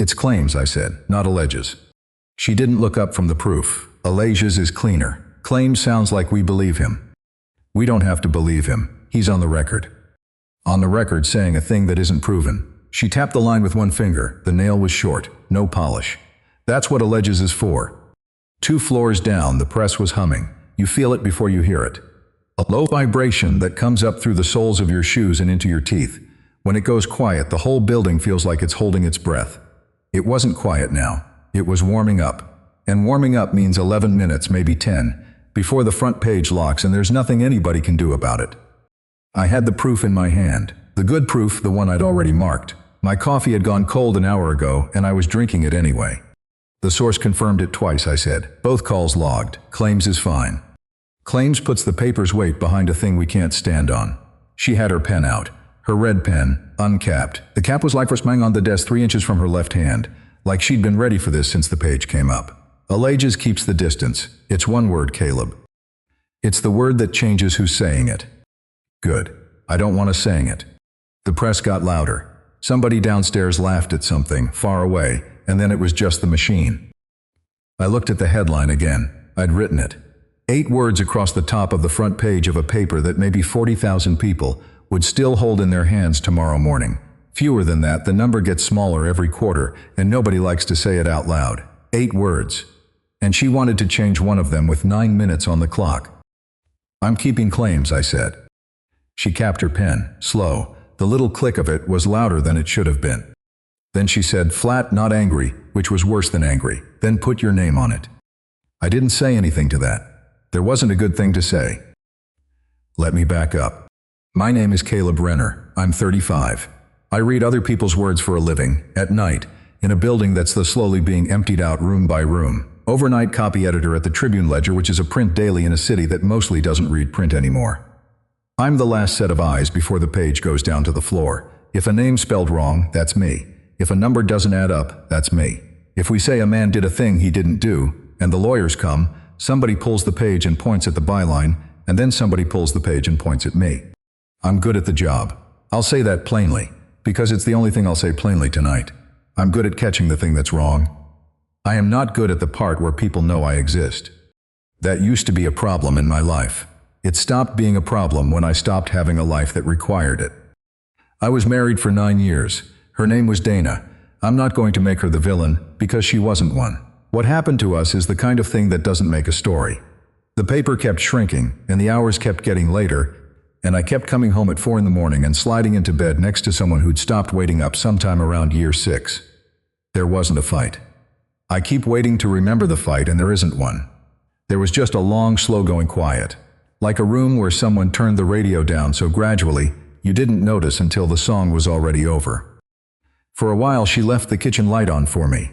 It's claims, I said, not alleges. She didn't look up from the proof. Alleges is cleaner. Claims sounds like we believe him. We don't have to believe him. He's on the record. On the record saying a thing that isn't proven. She tapped the line with one finger. The nail was short, no polish. That's what alleges is for. 2 floors down, the press was humming. You feel it before you hear it. A low vibration that comes up through the soles of your shoes and into your teeth. When it goes quiet, the whole building feels like it's holding its breath. It wasn't quiet now. It was warming up. And warming up means 11 minutes, maybe 10, before the front page locks and there's nothing anybody can do about it. I had the proof in my hand. The good proof, the one I'd already marked. My coffee had gone cold an hour ago, and I was drinking it anyway. The source confirmed it twice, I said. Both calls logged. Claims is fine. Claims puts the paper's weight behind a thing we can't stand on. She had her pen out. Her red pen, uncapped. The cap was like for smang on the desk 3 inches from her left hand, like she'd been ready for this since the page came up. Alleges keeps the distance. It's one word, Caleb. It's the word that changes who's saying it. Good. I don't want to saying it. The press got louder. Somebody downstairs laughed at something, far away, and then it was just the machine. I looked at the headline again. I'd written it. 8 words across the top of the front page of a paper that maybe 40,000 people would still hold in their hands tomorrow morning. Fewer than that, the number gets smaller every quarter, and nobody likes to say it out loud. 8 words. And she wanted to change one of them with 9 minutes on the clock. I'm keeping claims, I said. She capped her pen, slow. The little click of it was louder than it should have been. Then she said, flat, not angry, which was worse than angry. Then put your name on it. I didn't say anything to that. There wasn't a good thing to say. Let me back up. My name is Caleb Renner. I'm 35. I read other people's words for a living, at night, in a building that's slowly being emptied out room by room. Overnight copy editor at the Tribune Ledger, which is a print daily in a city that mostly doesn't read print anymore. I'm the last set of eyes before the page goes down to the floor. If a name's spelled wrong, that's me. If a number doesn't add up, that's me. If we say a man did a thing he didn't do, and the lawyers come, somebody pulls the page and points at the byline, and then somebody pulls the page and points at me. I'm good at the job. I'll say that plainly, because it's the only thing I'll say plainly tonight. I'm good at catching the thing that's wrong. I am not good at the part where people know I exist. That used to be a problem in my life. It stopped being a problem when I stopped having a life that required it. I was married for 9 years. Her name was Dana. I'm not going to make her the villain, because she wasn't one. What happened to us is the kind of thing that doesn't make a story. The paper kept shrinking, and the hours kept getting later, and I kept coming home at 4 in the morning and sliding into bed next to someone who'd stopped waiting up sometime around year 6. There wasn't a fight. I keep waiting to remember the fight, and there isn't one. There was just a long, slow-going quiet. Like a room where someone turned the radio down so gradually, you didn't notice until the song was already over. For a while she left the kitchen light on for me.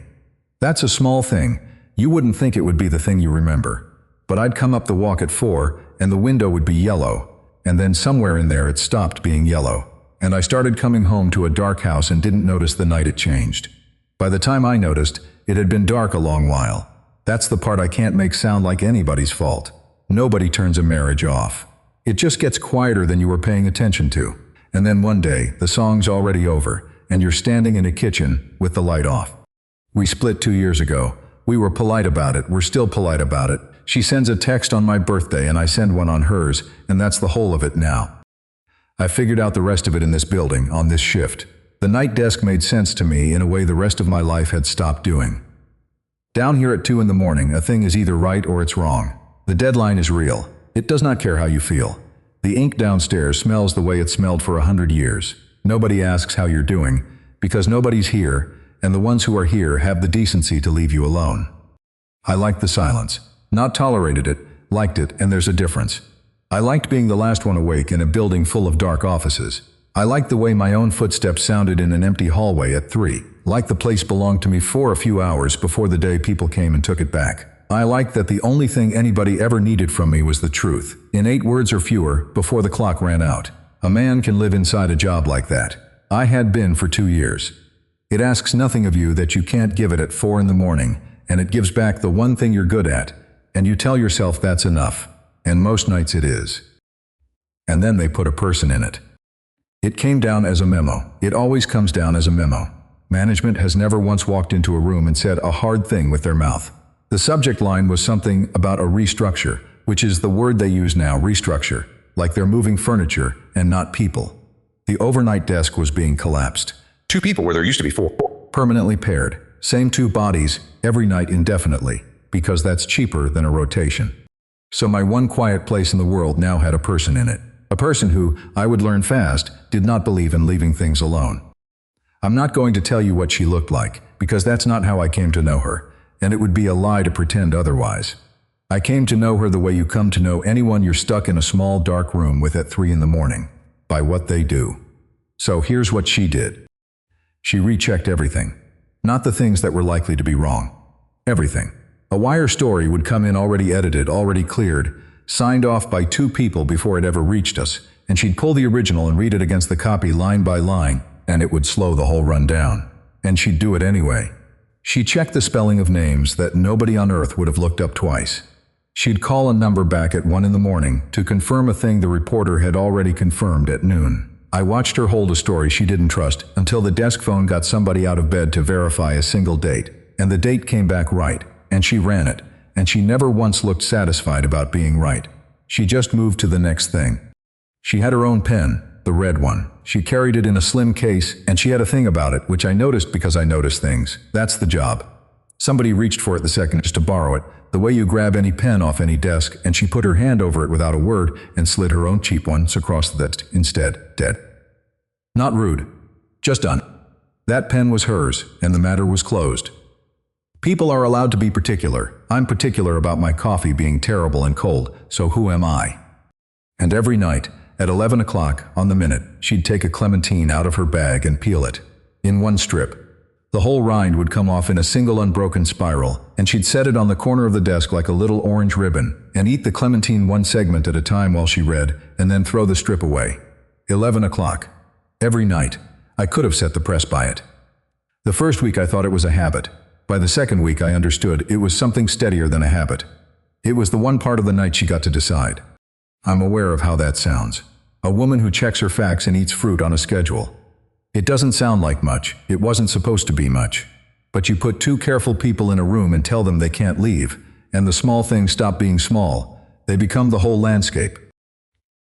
That's a small thing. You wouldn't think it would be the thing you remember. But I'd come up the walk at 4, and the window would be yellow, and then somewhere in there it stopped being yellow. And I started coming home to a dark house and didn't notice the night it changed. By the time I noticed, it had been dark a long while. That's the part I can't make sound like anybody's fault. Nobody turns a marriage off. It just gets quieter than you were paying attention to. And then one day, the song's already over, and you're standing in a kitchen with the light off. We split 2 years ago. We were polite about it. We're still polite about it. She sends a text on my birthday, and I send one on hers, and that's the whole of it now. I figured out the rest of it in this building, on this shift. The night desk made sense to me in a way the rest of my life had stopped doing. Down here at 2 in the morning, a thing is either right or it's wrong. The deadline is real. It does not care how you feel. The ink downstairs smells the way it smelled for 100 years. Nobody asks how you're doing, because nobody's here, and the ones who are here have the decency to leave you alone. I liked the silence. Not tolerated it, liked it, and there's a difference. I liked being the last one awake in a building full of dark offices. I liked the way my own footsteps sounded in an empty hallway at 3. Like the place belonged to me for a few hours before the day people came and took it back. I liked that the only thing anybody ever needed from me was the truth, in 8 words or fewer, before the clock ran out. A man can live inside a job like that. I had been for 2 years. It asks nothing of you that you can't give it at 4 in the morning, and it gives back the one thing you're good at, and you tell yourself that's enough, and most nights it is. And then they put a person in it. It came down as a memo. It always comes down as a memo. Management has never once walked into a room and said a hard thing with their mouth. The subject line was something about a restructure, which is the word they use now, restructure, like they're moving furniture and not people. The overnight desk was being collapsed. 2 people where there used to be 4. Permanently paired, same 2 bodies, every night indefinitely, because that's cheaper than a rotation. So my one quiet place in the world now had a person in it. A person who, I would learn fast, did not believe in leaving things alone. I'm not going to tell you what she looked like, because that's not how I came to know her, and it would be a lie to pretend otherwise. I came to know her the way you come to know anyone you're stuck in a small dark room with at 3 in the morning, by what they do. So here's what she did. She rechecked everything. Not the things that were likely to be wrong. Everything. A wire story would come in already edited, already cleared, signed off by 2 people before it ever reached us, and she'd pull the original and read it against the copy line by line, and it would slow the whole run down. And she'd do it anyway. She checked the spelling of names that nobody on earth would have looked up twice. She'd call a number back at 1 in the morning to confirm a thing the reporter had already confirmed at noon. I watched her hold a story she didn't trust until the desk phone got somebody out of bed to verify a single date, and the date came back right, and she ran it, and she never once looked satisfied about being right. She just moved to the next thing. She had her own pen, the red one. She carried it in a slim case, and she had a thing about it, which I noticed because I notice things. That's the job. Somebody reached for it the second just to borrow it, the way you grab any pen off any desk, and she put her hand over it without a word and slid her own cheap ones across the desk instead. Dead. Not rude. Just done. That pen was hers, and the matter was closed. People are allowed to be particular. I'm particular about my coffee being terrible and cold, so who am I? And every night, at 11 o'clock, on the minute, she'd take a clementine out of her bag and peel it. In one strip. The whole rind would come off in a single unbroken spiral, and she'd set it on the corner of the desk like a little orange ribbon, and eat the clementine one segment at a time while she read, and then throw the strip away. 11 o'clock. Every night. I could have set the press by it. The first week I thought it was a habit. By the second week I understood it was something steadier than a habit. It was the one part of the night she got to decide. I'm aware of how that sounds. A woman who checks her facts and eats fruit on a schedule. It doesn't sound like much. It wasn't supposed to be much. But you put 2 careful people in a room and tell them they can't leave, and the small things stop being small. They become the whole landscape.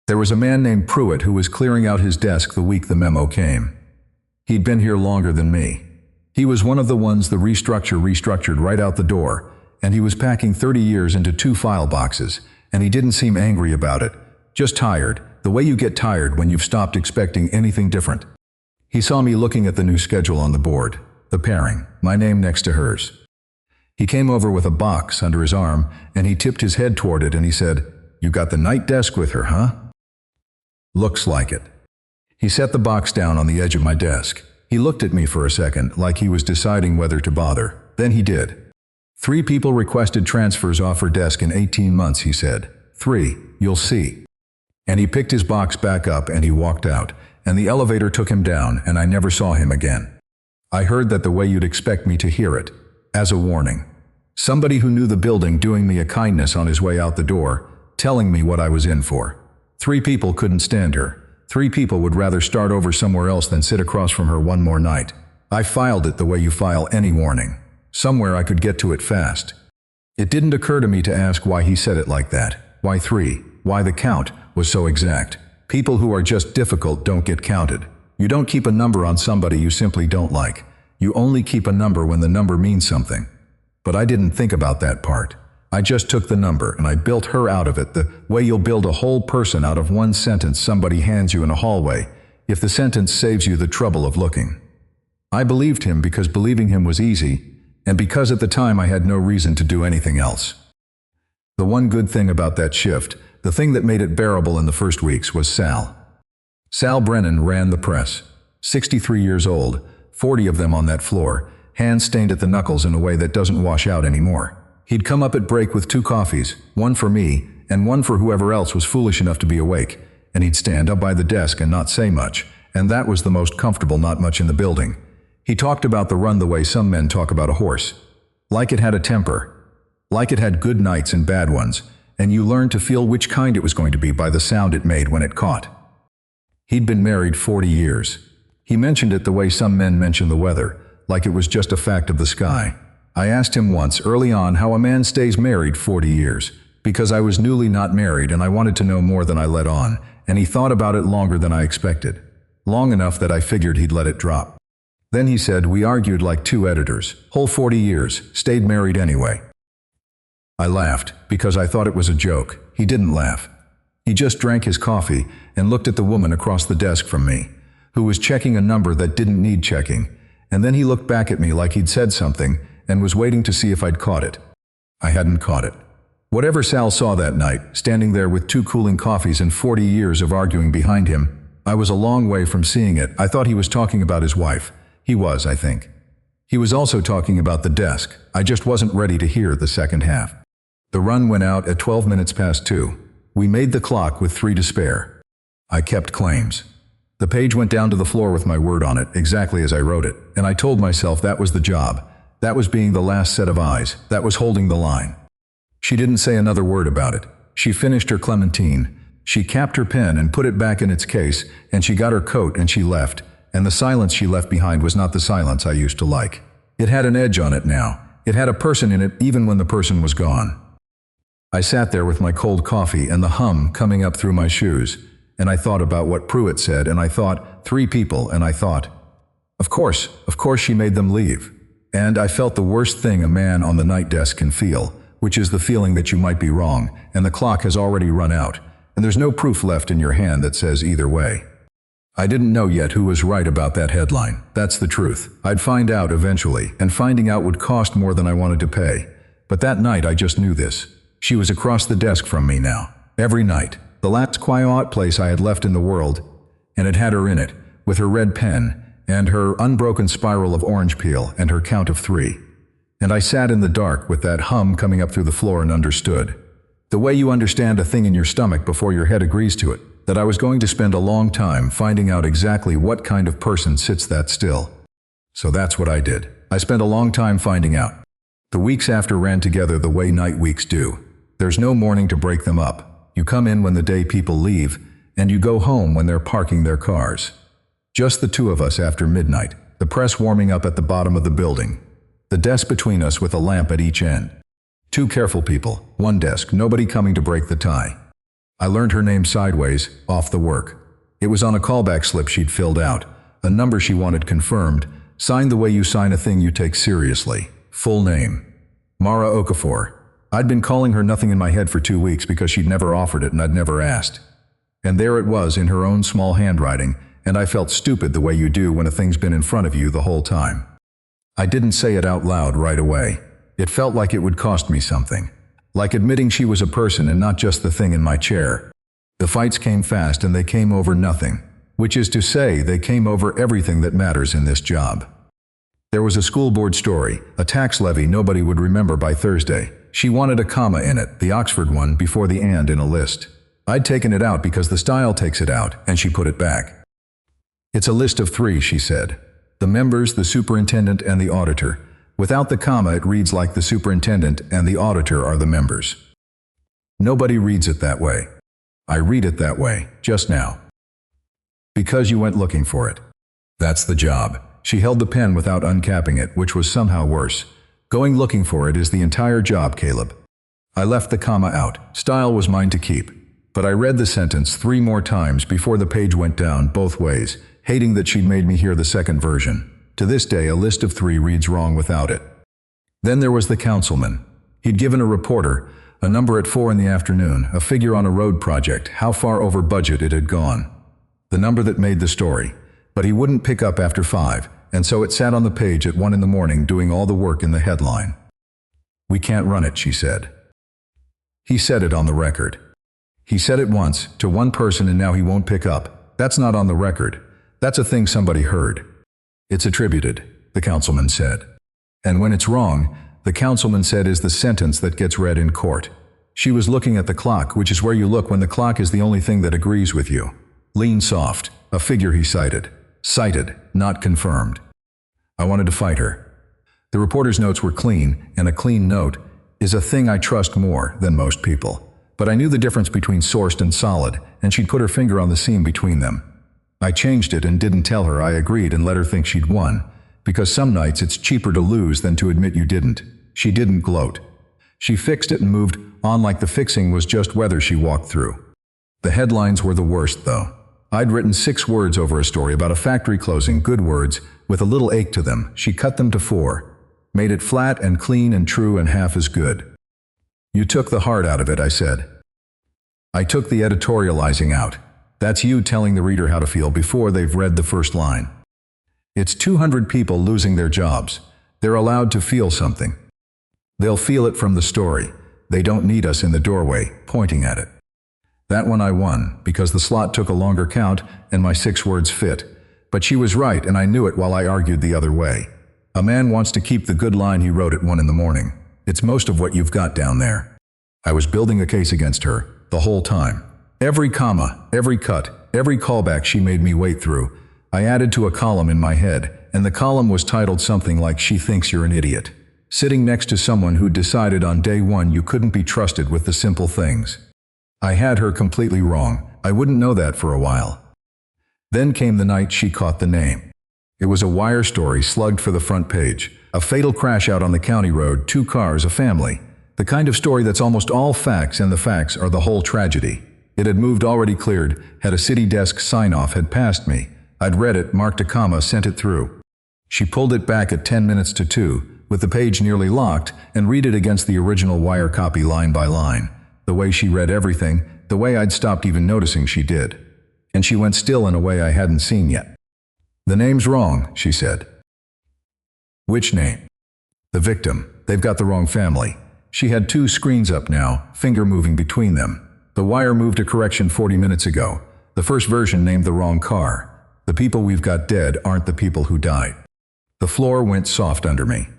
There was a man named Pruitt who was clearing out his desk the week the memo came. He'd been here longer than me. He was one of the ones the restructured right out the door, and he was packing 30 years into 2 file boxes, and he didn't seem angry about it, just tired, the way you get tired when you've stopped expecting anything different. He saw me looking at the new schedule on the board, the pairing, my name next to hers. He came over with a box under his arm, and he tipped his head toward it and he said, "You got the night desk with her, huh?" Looks like it. He set the box down on the edge of my desk. He looked at me for a second, like he was deciding whether to bother. Then he did. 3 people requested transfers off her desk in 18 months, he said. 3, you'll see. And he picked his box back up and he walked out, and the elevator took him down, and I never saw him again. I heard that the way you'd expect me to hear it, as a warning. Somebody who knew the building doing me a kindness on his way out the door, telling me what I was in for. 3 people couldn't stand her. 3 people would rather start over somewhere else than sit across from her one more night. I filed it the way you file any warning. Somewhere I could get to it fast. It didn't occur to me to ask why he said it like that. Why 3? Why the count was so exact. People who are just difficult don't get counted. You don't keep a number on somebody you simply don't like. You only keep a number when the number means something. But I didn't think about that part. I just took the number and I built her out of it the way you'll build a whole person out of one sentence somebody hands you in a hallway, if the sentence saves you the trouble of looking. I believed him because believing him was easy, and because at the time I had no reason to do anything else. The one good thing about that shift, the thing that made it bearable in the first weeks, was Sal. Sal Brennan ran the press. 63 years old, 40 of them on that floor, hands stained at the knuckles in a way that doesn't wash out anymore. He'd come up at break with 2 coffees, one for me and one for whoever else was foolish enough to be awake, and he'd stand up by the desk and not say much, and that was the most comfortable not much in the building. He talked about the run the way some men talk about a horse. Like it had a temper. Like it had good nights and bad ones, and you learned to feel which kind it was going to be by the sound it made when it caught. He'd been married 40 years. He mentioned it the way some men mention the weather, like it was just a fact of the sky. I asked him once early on how a man stays married 40 years, because I was newly not married and I wanted to know more than I let on, and he thought about it longer than I expected. Long enough that I figured he'd let it drop. Then he said, we argued like two editors, whole 40 years, stayed married anyway. I laughed, because I thought it was a joke. He didn't laugh. He just drank his coffee and looked at the woman across the desk from me, who was checking a number that didn't need checking, and then he looked back at me like he'd said something and was waiting to see if I'd caught it. I hadn't caught it. Whatever Sal saw that night, standing there with 2 cooling coffees and 40 years of arguing behind him, I was a long way from seeing it. I thought he was talking about his wife. He was, I think. He was also talking about the desk. I just wasn't ready to hear the second half. The run went out at 12 minutes past 2. We made the clock with 3 to spare. I kept claims. The page went down to the floor with my word on it, exactly as I wrote it, and I told myself that was the job. That was being the last set of eyes. That was holding the line. She didn't say another word about it. She finished her clementine. She capped her pen and put it back in its case, and she got her coat and she left, and the silence she left behind was not the silence I used to like. It had an edge on it now. It had a person in it even when the person was gone. I sat there with my cold coffee and the hum coming up through my shoes, and I thought about what Pruitt said, and I thought, 3 people, and I thought, of course she made them leave. And I felt the worst thing a man on the night desk can feel, which is the feeling that you might be wrong, and the clock has already run out, and there's no proof left in your hand that says either way. I didn't know yet who was right about that headline. That's the truth. I'd find out eventually, and finding out would cost more than I wanted to pay. But that night I just knew this. She was across the desk from me now. Every night. The last quiet place I had left in the world, and it had her in it, with her red pen, and her unbroken spiral of orange peel, and her count of 3. And I sat in the dark with that hum coming up through the floor and understood. The way you understand a thing in your stomach before your head agrees to it, that I was going to spend a long time finding out exactly what kind of person sits that still. So that's what I did. I spent a long time finding out. The weeks after ran together the way night weeks do. There's no morning to break them up. You come in when the day people leave, and you go home when they're parking their cars. Just the 2 of us after midnight, the press warming up at the bottom of the building. The desk between us with a lamp at each end. 2 careful people, 1 desk, nobody coming to break the tie. I learned her name sideways, off the work. It was on a callback slip she'd filled out, a number she wanted confirmed, signed the way you sign a thing you take seriously. Full name. Mara Okafor. I'd been calling her nothing in my head for 2 weeks because she'd never offered it and I'd never asked. And there it was in her own small handwriting, and I felt stupid the way you do when a thing's been in front of you the whole time. I didn't say it out loud right away. It felt like it would cost me something. Like admitting she was a person and not just the thing in my chair. The fights came fast and they came over nothing. Which is to say, they came over everything that matters in this job. There was a school board story, a tax levy nobody would remember by Thursday. She wanted a comma in it, the Oxford one, before the and in a list. I'd taken it out because the style takes it out, and she put it back. It's a list of 3, she said. The members, the superintendent, and the auditor. Without the comma, it reads like the superintendent and the auditor are the members. Nobody reads it that way. I read it that way, just now. Because you went looking for it. That's the job. She held the pen without uncapping it, which was somehow worse. Going looking for it is the entire job, Caleb. I left the comma out. Style was mine to keep. But I read the sentence 3 more times before the page went down both ways, hating that she'd made me hear the second version. To this day, a list of 3 reads wrong without it. Then there was the councilman. He'd given a reporter a number at 4 in the afternoon, a figure on a road project, how far over budget it had gone. The number that made the story. But he wouldn't pick up after 5. And so it sat on the page at 1 in the morning doing all the work in the headline. We can't run it, she said. He said it on the record. He said it once, to 1 person, and now he won't pick up. That's not on the record. That's a thing somebody heard. It's attributed, the councilman said. And when it's wrong, the councilman said is the sentence that gets read in court. She was looking at the clock, which is where you look when the clock is the only thing that agrees with you. Lean soft, a figure he cited. Cited, not confirmed. I wanted to fight her. The reporter's notes were clean, and a clean note is a thing I trust more than most people. But I knew the difference between sourced and solid, and she'd put her finger on the seam between them. I changed it and didn't tell her I agreed and let her think she'd won. because some nights it's cheaper to lose than to admit you didn't. She didn't gloat. She fixed it and moved on like the fixing was just weather she walked through. The headlines were the worst, though. I'd written 6 words over a story about a factory closing, good words, with a little ache to them. She cut them to 4, made it flat and clean and true and half as good. You took the heart out of it, I said. I took the editorializing out. That's you telling the reader how to feel before they've read the first line. It's 200 people losing their jobs. They're allowed to feel something. They'll feel it from the story. They don't need us in the doorway, pointing at it. That one I won, because the slot took a longer count and my 6 words fit. But she was right, and I knew it while I argued the other way. A man wants to keep the good line he wrote at 1 in the morning. It's most of what you've got down there. I was building a case against her, the whole time. Every comma, every cut, every callback she made me wait through, I added to a column in my head, and the column was titled something like "She Thinks You're an Idiot." Sitting next to someone who'd decided on day 1 you couldn't be trusted with the simple things. I had her completely wrong. I wouldn't know that for a while. Then came the night she caught the name. It was a wire story slugged for the front page. A fatal crash out on the county road, 2 cars, a family. The kind of story that's almost all facts, and the facts are the whole tragedy. It had moved, already cleared, had a city desk sign-off, had passed me. I'd read it, marked a comma, sent it through. She pulled it back at 10 minutes to 2, with the page nearly locked, and read it against the original wire copy line by line. The way she read everything, the way I'd stopped even noticing she did. And she went still in a way I hadn't seen yet. "The name's wrong," she said. "Which name?" "The victim. They've got the wrong family." She had 2 screens up now, finger moving between them. The wire moved a correction 40 minutes ago. The first version named the wrong car. The people we've got dead aren't the people who died. The floor went soft under me.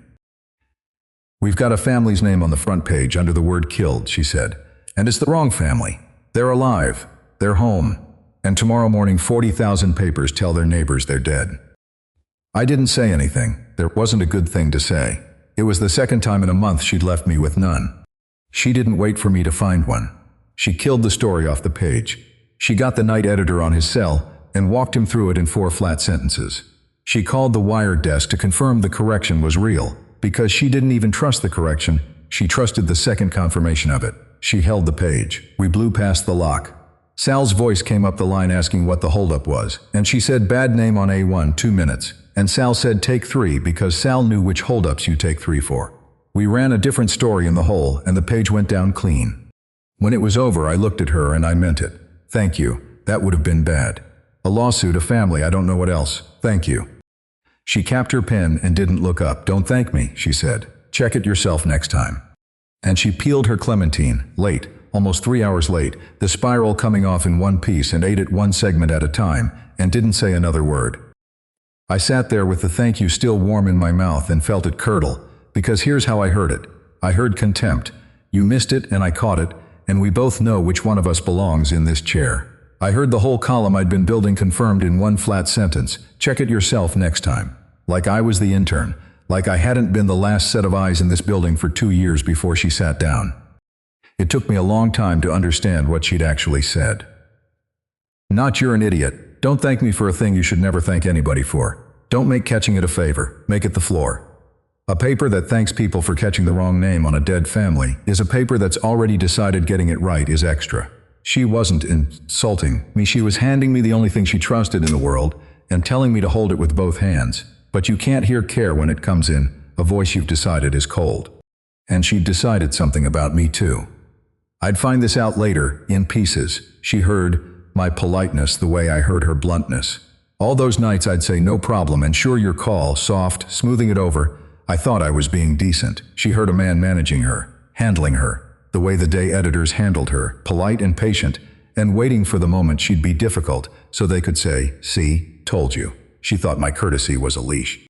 "We've got a family's name on the front page under the word killed," she said. "And it's the wrong family. They're alive. They're home. And tomorrow morning 40,000 papers tell their neighbors they're dead." I didn't say anything. There wasn't a good thing to say. It was the second time in a month she'd left me with none. She didn't wait for me to find one. She killed the story off the page. She got the night editor on his cell and walked him through it in 4 flat sentences. She called the wire desk to confirm the correction was real, because she didn't even trust the correction. She trusted the second confirmation of it. She held the page. We blew past the lock. Sal's voice came up the line asking what the holdup was, and she said bad name on A1, 2 minutes. And Sal said take 3 because Sal knew which holdups you take 3 for. We ran a different story in the hole, and the page went down clean. When it was over, I looked at her and I meant it. "Thank you. That would have been bad. A lawsuit, a family, I don't know what else. Thank you." She capped her pen and didn't look up. "Don't thank me," she said. "Check it yourself next time." And she peeled her clementine, late, almost 3 hours late, the spiral coming off in one piece, and ate it 1 segment at a time, and didn't say another word. I sat there with the thank you still warm in my mouth and felt it curdle, because here's how I heard it. I heard contempt. You missed it and I caught it, and we both know which one of us belongs in this chair. I heard the whole column I'd been building confirmed in 1 flat sentence. Check it yourself next time. Like I was the intern. Like I hadn't been the last set of eyes in this building for 2 years before she sat down. It took me a long time to understand what she'd actually said. "Not you're an idiot. Don't thank me for a thing you should never thank anybody for. Don't make catching it a favor. Make it the floor. A paper that thanks people for catching the wrong name on a dead family is a paper that's already decided getting it right is extra." She wasn't insulting me. She was handing me the only thing she trusted in the world and telling me to hold it with both hands. But you can't hear care when it comes in, a voice you've decided is cold. And she'd decided something about me too. I'd find this out later, in pieces. She heard my politeness the way I heard her bluntness. All those nights I'd say no problem and sure your call, soft, smoothing it over. I thought I was being decent. She heard a man managing her, handling her, the way the day editors handled her, polite and patient, and waiting for the moment she'd be difficult so they could say, "See, told you." She thought my courtesy was a leash.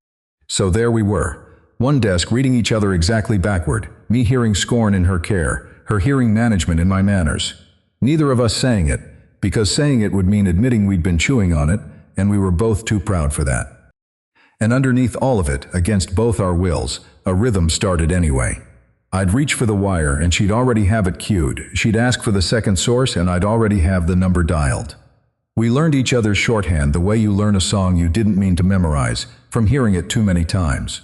So there we were, one desk reading each other exactly backward, me hearing scorn in her care, her hearing management in my manners. Neither of us saying it, because saying it would mean admitting we'd been chewing on it, and we were both too proud for that. And underneath all of it, against both our wills, a rhythm started anyway. I'd reach for the wire and she'd already have it cued. She'd ask for the second source and I'd already have the number dialed. We learned each other's shorthand the way you learn a song you didn't mean to memorize, from hearing it too many times.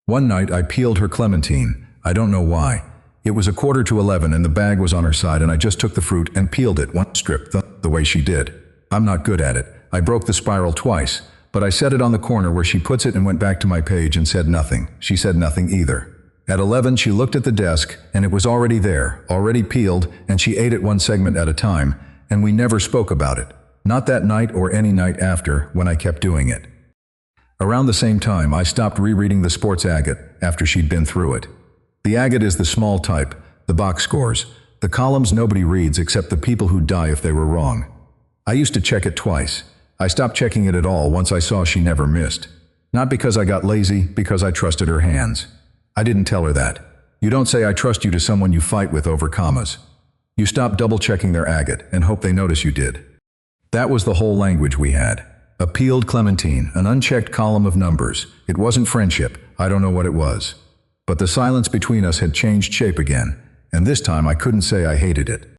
One night I peeled her clementine. I don't know why. It was 11:15 and the bag was on her side, and I just took the fruit and peeled it one strip the way she did. I'm not good at it. I broke the spiral twice, but I set it on the corner where she puts it and went back to my page and said nothing. She said nothing either. At 11 she looked at the desk and it was already there, already peeled, and she ate it one segment at a time, and we never spoke about it. Not that night or any night after, when I kept doing it. Around the same time I stopped rereading the sports agate after she'd been through it. The agate is the small type, the box scores, the columns nobody reads except the people who die if they were wrong. I used to check it twice. I stopped checking it at all once I saw she never missed. Not because I got lazy, because I trusted her hands. I didn't tell her that. You don't say I trust you to someone you fight with over commas. You stop double-checking their agate and hope they notice you did. That was the whole language we had. A peeled clementine, an unchecked column of numbers. It wasn't friendship. I don't know what it was. But the silence between us had changed shape again, and this time I couldn't say I hated it.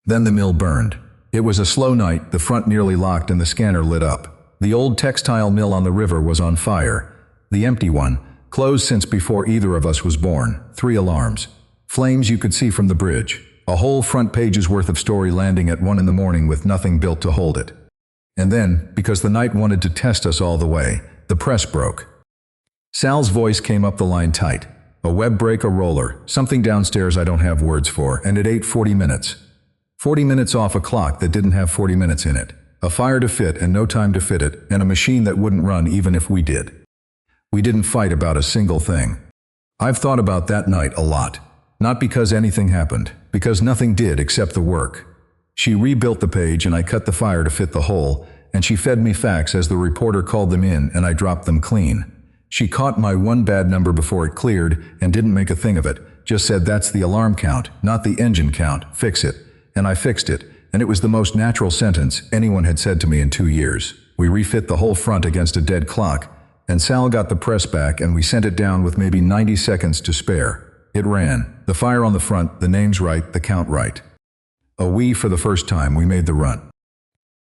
Then the mill burned. It was a slow night, the front nearly locked and the scanner lit up. The old textile mill on the river was on fire. The empty one, closed since before either of us was born. 3 alarms. Flames you could see from the bridge. A whole front page's worth of story landing at 1 in the morning with nothing built to hold it. And then, because the night wanted to test us all the way, the press broke. Sal's voice came up the line tight. A web break, a roller, something downstairs I don't have words for, and it ate 40 minutes. 40 minutes off a clock that didn't have 40 minutes in it. A fire to fit and no time to fit it, and a machine that wouldn't run even if we did. We didn't fight about a single thing. I've thought about that night a lot. Not because anything happened, because nothing did except the work. She rebuilt the page and I cut the fire to fit the hole, and she fed me facts as the reporter called them in and I dropped them clean. She caught my one bad number before it cleared and didn't make a thing of it, just said that's the alarm count, not the engine count, fix it. And I fixed it, and it was the most natural sentence anyone had said to me in 2 years. We refit the whole front against a dead clock, and Sal got the press back and we sent it down with maybe 90 seconds to spare. It ran, the fire on the front, the names right, the count right. For the first time we made the run.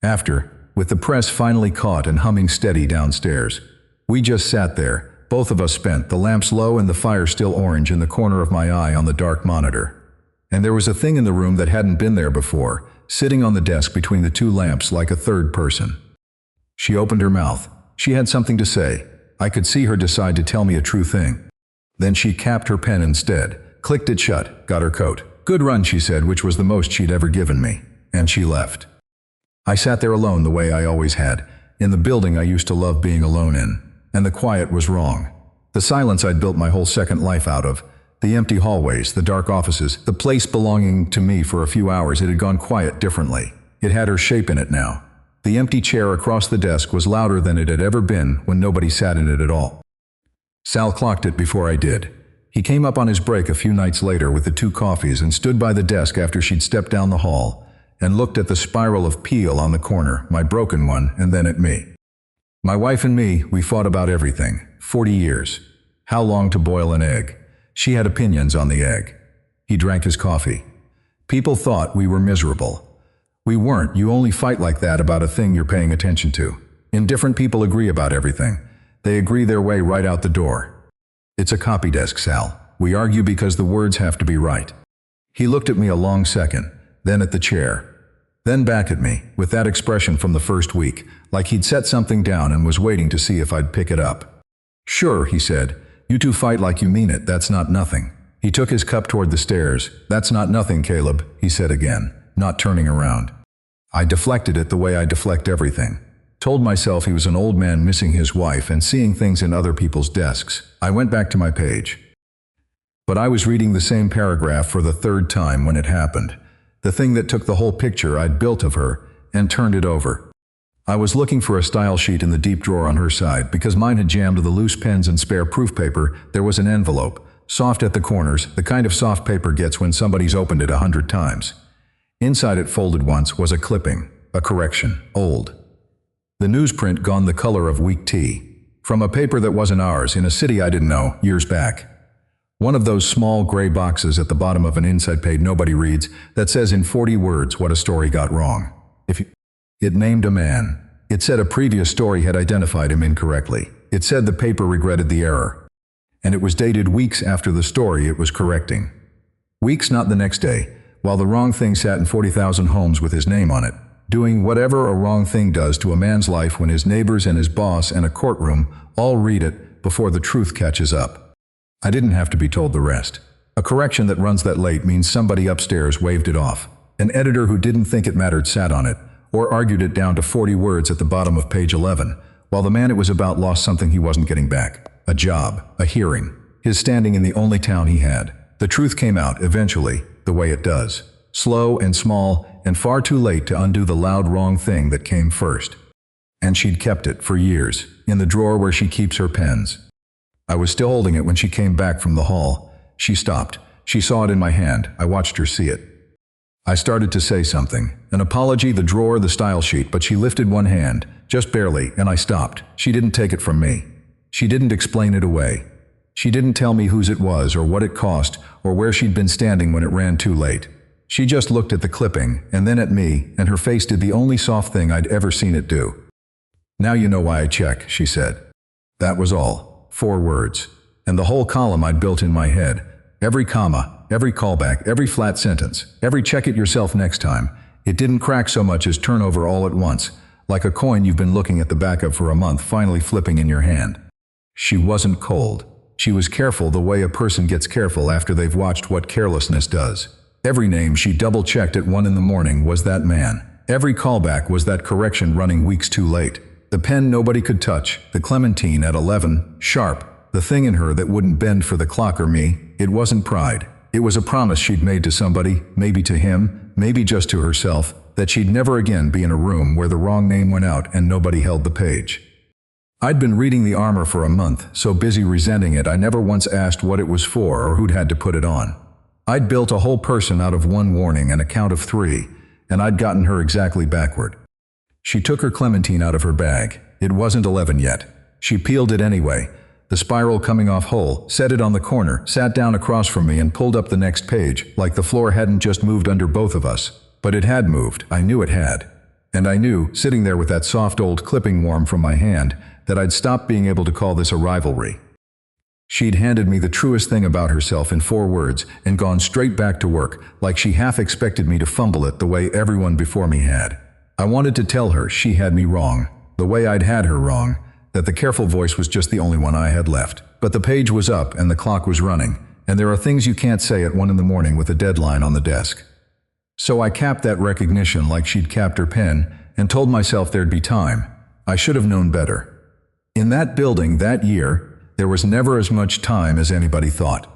After, with the press finally caught and humming steady downstairs, we just sat there, both of us spent, the lamps low and the fire still orange in the corner of my eye on the dark monitor. And there was a thing in the room that hadn't been there before, sitting on the desk between the 2 lamps like a third person. She opened her mouth. She had something to say. I could see her decide to tell me a true thing. Then she capped her pen instead, clicked it shut, got her coat. Good run, she said, which was the most she'd ever given me. And she left. I sat there alone the way I always had, in the building I used to love being alone in. And the quiet was wrong. The silence I'd built my whole second life out of. The empty hallways, the dark offices, the place belonging to me for a few hours, it had gone quiet differently. It had her shape in it now. The empty chair across the desk was louder than it had ever been when nobody sat in it at all. Sal clocked it before I did. He came up on his break a few nights later with the 2 coffees and stood by the desk after she'd stepped down the hall and looked at the spiral of peel on the corner, my broken one, and then at me. My wife and me, we fought about everything. 40 years. How long to boil an egg? She had opinions on the egg. He drank his coffee. People thought we were miserable. We weren't. You only fight like that about a thing you're paying attention to. Indifferent people agree about everything. They agree their way right out the door. It's a copy desk, Sal. We argue because the words have to be right. He looked at me a long second, then at the chair. Then back at me, with that expression from the first week, like he'd set something down and was waiting to see if I'd pick it up. Sure, he said. You 2 fight like you mean it, that's not nothing. He took his cup toward the stairs. That's not nothing, Caleb, he said again, not turning around. I deflected it the way I deflect everything. Told myself he was an old man missing his wife and seeing things in other people's desks. I went back to my page. But I was reading the same paragraph for the 3rd time when it happened. The thing that took the whole picture I'd built of her and turned it over. I was looking for a style sheet in the deep drawer on her side because mine had jammed the loose pens and spare proof paper. There was an envelope, soft at the corners, the kind of soft paper gets when somebody's opened it 100 times. Inside it, folded once, was a clipping, a correction, old. The newsprint gone the color of weak tea. From a paper that wasn't ours, in a city I didn't know, years back. One of those small gray boxes at the bottom of an inside page nobody reads that says in 40 words what a story got wrong. It named a man. It said a previous story had identified him incorrectly. It said the paper regretted the error. And it was dated weeks after the story it was correcting. Weeks, not the next day, while the wrong thing sat in 40,000 homes with his name on it, doing whatever a wrong thing does to a man's life when his neighbors and his boss and a courtroom all read it before the truth catches up. I didn't have to be told the rest. A correction that runs that late means somebody upstairs waved it off. An editor who didn't think it mattered sat on it, or argued it down to 40 words at the bottom of page 11, while the man it was about lost something he wasn't getting back. A job, a hearing, his standing in the only town he had. The truth came out, eventually, the way it does. Slow and small, and far too late to undo the loud wrong thing that came first. And she'd kept it, for years, in the drawer where she keeps her pens. I was still holding it when she came back from the hall. She stopped. She saw it in my hand. I watched her see it. I started to say something, an apology, the drawer, the style sheet, but she lifted one hand, just barely, and I stopped. She didn't take it from me. She didn't explain it away. She didn't tell me whose it was or what it cost or where she'd been standing when it ran too late. She just looked at the clipping and then at me, and her face did the only soft thing I'd ever seen it do. "Now you know why I check," she said. That was all. 4 words. And the whole column I'd built in my head. Every comma, every callback, every flat sentence, every check it yourself next time. It didn't crack so much as turn over all at once, like a coin you've been looking at the back of for a month finally flipping in your hand. She wasn't cold. She was careful the way a person gets careful after they've watched what carelessness does. Every name she double-checked at 1 in the morning was that man. Every callback was that correction running weeks too late. The pen nobody could touch, the clementine at 11, sharp, the thing in her that wouldn't bend for the clock or me. It wasn't pride. It was a promise she'd made to somebody, maybe to him, maybe just to herself, that she'd never again be in a room where the wrong name went out and nobody held the page. I'd been reading The Armor for a month, so busy resenting it I never once asked what it was for or who'd had to put it on. I'd built a whole person out of 1 warning and a count of 3, and I'd gotten her exactly backward. She took her clementine out of her bag. It wasn't 11 yet. She peeled it anyway, the spiral coming off whole, set it on the corner, sat down across from me and pulled up the next page, like the floor hadn't just moved under both of us. But it had moved. I knew it had. And I knew, sitting there with that soft old clipping warm from my hand, that I'd stopped being able to call this a rivalry. She'd handed me the truest thing about herself in 4 words and gone straight back to work, like she half expected me to fumble it the way everyone before me had. I wanted to tell her she had me wrong, the way I'd had her wrong, that the careful voice was just the only one I had left. But the page was up and the clock was running, and there are things you can't say at 1 in the morning with a deadline on the desk. So I capped that recognition like she'd capped her pen and told myself there'd be time. I should have known better. In that building that year, there was never as much time as anybody thought.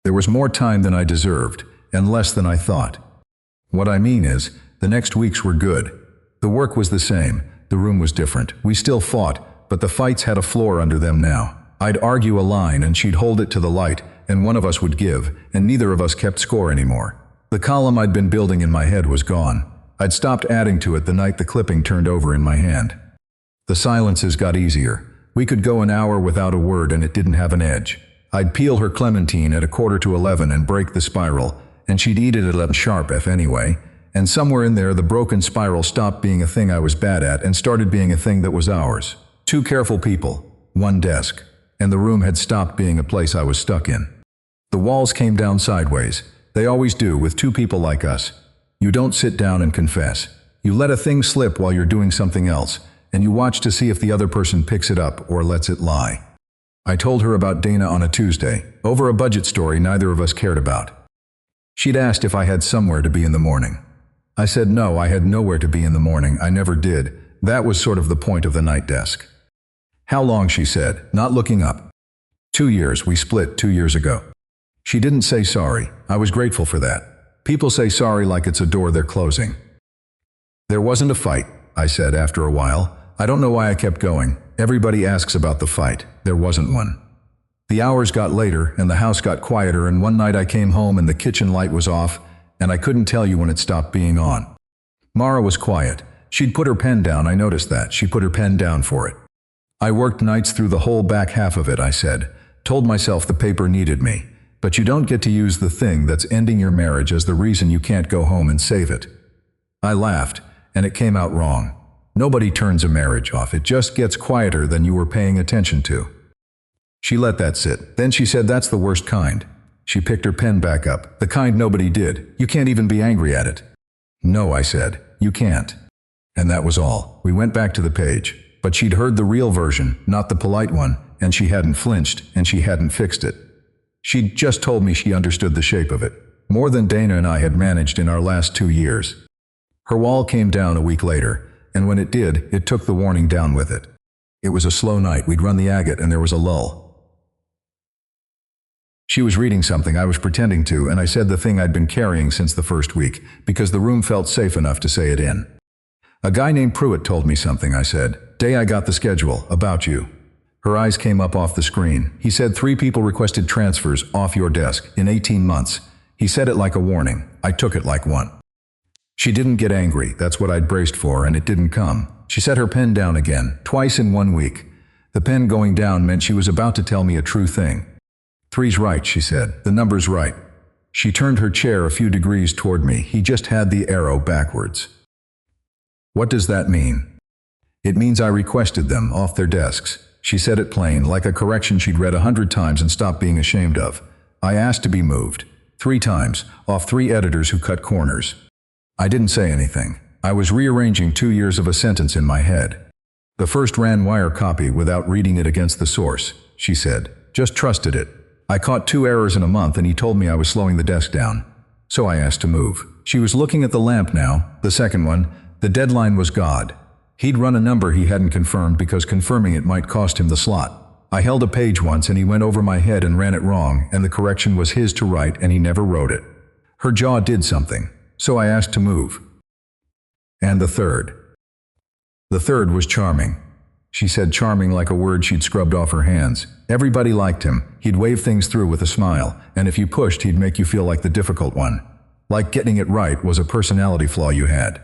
There was more time than I deserved, and less than I thought. What I mean is, the next weeks were good. The work was the same, the room was different. We still fought, but the fights had a floor under them now. I'd argue a line and she'd hold it to the light, and one of us would give, and neither of us kept score anymore. The column I'd been building in my head was gone. I'd stopped adding to it the night the clipping turned over in my hand. The silences got easier. We could go an hour without a word and it didn't have an edge. I'd peel her clementine at 11:15 and break the spiral, and she'd eat it at 11 sharp F anyway, and somewhere in there the broken spiral stopped being a thing I was bad at and started being a thing that was ours. 2 careful people, 1 desk, and the room had stopped being a place I was stuck in. The walls came down sideways. They always do with 2 people like us. You don't sit down and confess. You let a thing slip while you're doing something else, and you watch to see if the other person picks it up or lets it lie. I told her about Dana on a Tuesday, over a budget story neither of us cared about. She'd asked if I had somewhere to be in the morning. I said no, I had nowhere to be in the morning. I never did. That was sort of the point of the night desk. "How long?" she said, not looking up. 2 years. We split 2 years ago. She didn't say sorry. I was grateful for that. People say sorry like it's a door they're closing. "There wasn't a fight," I said after a while. I don't know why I kept going. Everybody asks about the fight. There wasn't one. The hours got later and the house got quieter, and one night I came home and the kitchen light was off, and I couldn't tell you when it stopped being on. Mara was quiet. She'd put her pen down. I noticed that. She put her pen down for it. "I worked nights through the whole back half of it," I said. Told myself the paper needed me. But you don't get to use the thing that's ending your marriage as the reason you can't go home and save it. I laughed, and it came out wrong. Nobody turns a marriage off. It just gets quieter than you were paying attention to. She let that sit. Then she said, "That's the worst kind." She picked her pen back up. "The kind nobody did. You can't even be angry at it." "No," I said. "You can't." And that was all. We went back to the page. But she'd heard the real version, not the polite one, and she hadn't flinched, and she hadn't fixed it. She'd just told me she understood the shape of it. More than Dana and I had managed in our last 2 years. Her wall came down a week later, and when it did, it took the warning down with it. It was a slow night. We'd run the agate, and there was a lull. She was reading something I was pretending to, and I said the thing I'd been carrying since the first week, because the room felt safe enough to say it in. "A guy named Pruitt told me something," I said. "Day I got the schedule, about you." Her eyes came up off the screen. "He said 3 people requested transfers off your desk in 18 months. He said it like a warning. I took it like one." She didn't get angry. That's what I'd braced for, and it didn't come. She set her pen down again, twice in 1 week. The pen going down meant she was about to tell me a true thing. "3's right," she said. "The number's right." She turned her chair a few degrees toward me. "He just had the arrow backwards." "What does that mean?" "It means I requested them off their desks." She said it plain, like a correction she'd read 100 times and stopped being ashamed of. "I asked to be moved. 3 times, off 3 editors who cut corners." I didn't say anything. I was rearranging 2 years of a sentence in my head. "The first ran wire copy without reading it against the source," she said. "Just trusted it. I caught 2 errors in a month and he told me I was slowing the desk down. So I asked to move." She was looking at the lamp now, the second one. The deadline was God. He'd run a number he hadn't confirmed because confirming it might cost him the slot. I held a page once and he went over my head and ran it wrong, and the correction was his to write and he never wrote it. Her jaw did something. So I asked to move. "And the third?" "The third was charming." She said charming like a word she'd scrubbed off her hands. "Everybody liked him. He'd wave things through with a smile, and if you pushed, he'd make you feel like the difficult one. Like getting it right was a personality flaw you had."